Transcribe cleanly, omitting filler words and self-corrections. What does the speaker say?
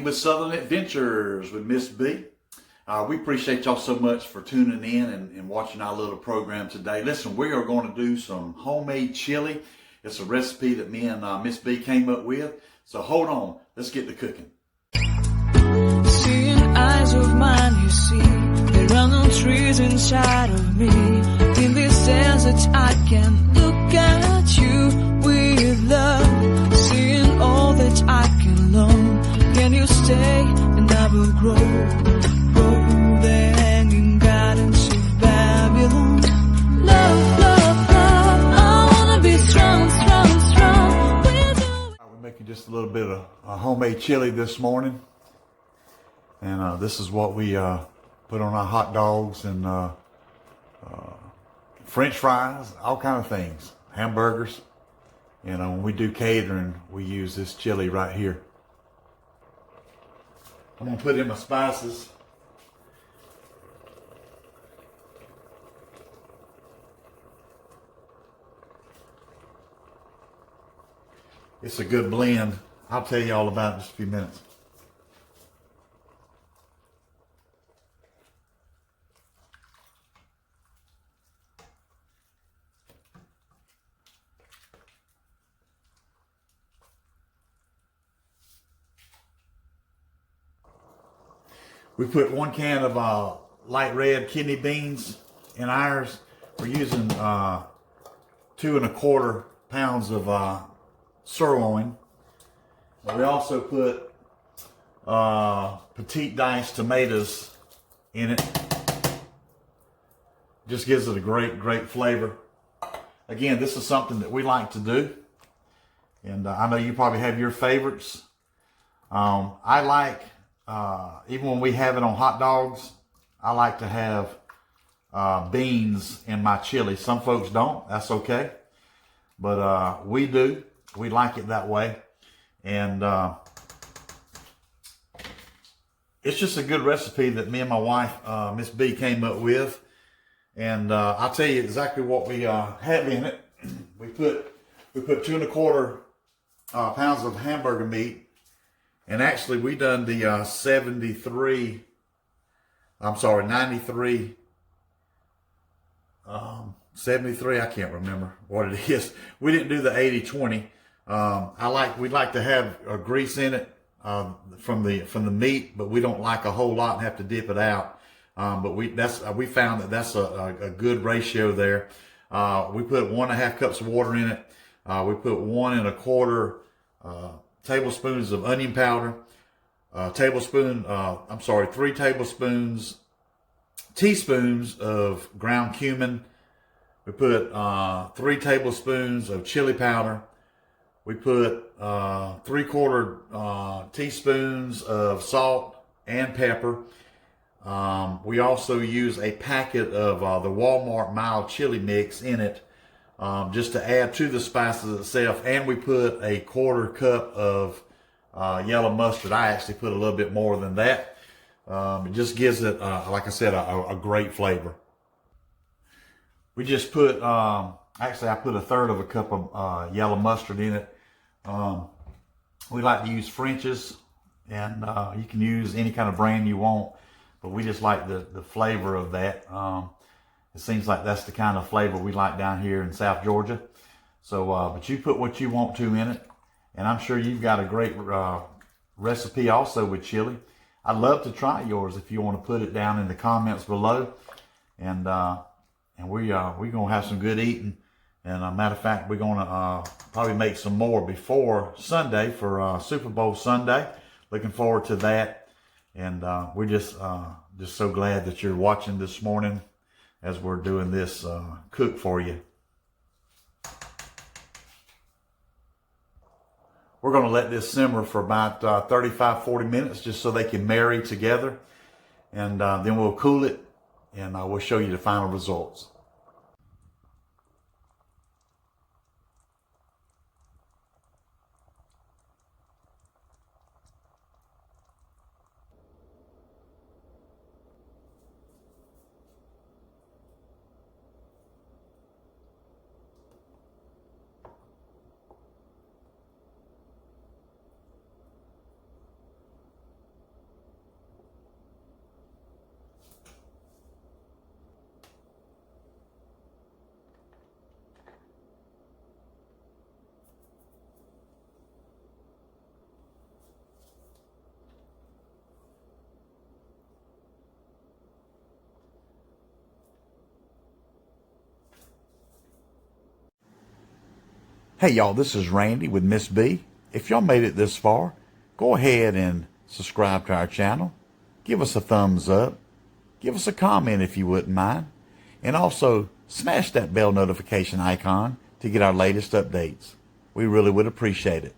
with Southern Adventures with Ms Bea. We appreciate y'all so much for tuning in and watching our little program today. Listen, we are going to do some homemade chili. It's a recipe that me and Ms Bea came up with. So hold on, let's get to cooking. Seeing eyes of mine, you see, there are no trees inside of me. In this desert, I can look at you with love. Seeing all that I can learn. Can you stay and I will grow? Grow the hanging gardens of Babylon. Love, love, love, I wanna be strong, strong, strong with you. We're making just a little bit of homemade chili this morning. And this is what we put on our hot dogs and French fries, all kind of things, hamburgers. You know, when we do catering, we use this chili right here. I'm gonna put in my spices. It's a good blend. I'll tell you all about it in just a few minutes. We put 1 can of light red kidney beans in ours. We're using 2 1/4 pounds of sirloin. We also put petite diced tomatoes in it. Just gives it a great flavor. Again, this is something that we like to do. And I know you probably have your favorites. I like, even when we have it on hot dogs, I like to have beans in my chili. Some folks don't, that's okay. But we do, we like it that way. And it's just a good recipe that me and my wife, Ms Bea, came up with. And I'll tell you exactly what we have in it. We put 2 1/4 pounds of hamburger meat. And actually, we done the 93, I can't remember what it is. We didn't do the 80-20. We'd like to have grease in it from the meat, but we don't like a whole lot and have to dip it out. But we found that that's a good ratio there. We put 1 1/2 cups of water in it. We put 1 1/4 tablespoons of onion powder, 3 teaspoons of ground cumin. We put 3 tablespoons of chili powder. We put 3/4 teaspoons of salt and pepper. We also use a packet of the Walmart mild chili mix in it, just to add to the spices itself. And we put a 1/4 cup of yellow mustard. I actually put a little bit more than that. It just gives it, like I said, a great flavor. We just put, actually I put 1/3 cup of yellow mustard in it. We like to use French's, and you can use any kind of brand you want, but we just like the flavor of that. It seems like that's the kind of flavor we like down here in South Georgia. So, but you put what you want to in it. And I'm sure you've got a great recipe also with chili. I'd love to try yours if you want to put it down in the comments below. And we're going to have some good eating. And a matter of fact, we're going to probably make some more before Sunday for Super Bowl Sunday. Looking forward to that. And we're just so glad that you're watching this morning as we're doing this cook for you. We're going to let this simmer for about 35-40 minutes just so they can marry together. And then we'll cool it and we'll show you the final results. Hey y'all, this is Randy with Ms Bea. If y'all made it this far, go ahead and subscribe to our channel. Give us a thumbs up. Give us a comment if you wouldn't mind. And also, smash that bell notification icon to get our latest updates. We really would appreciate it.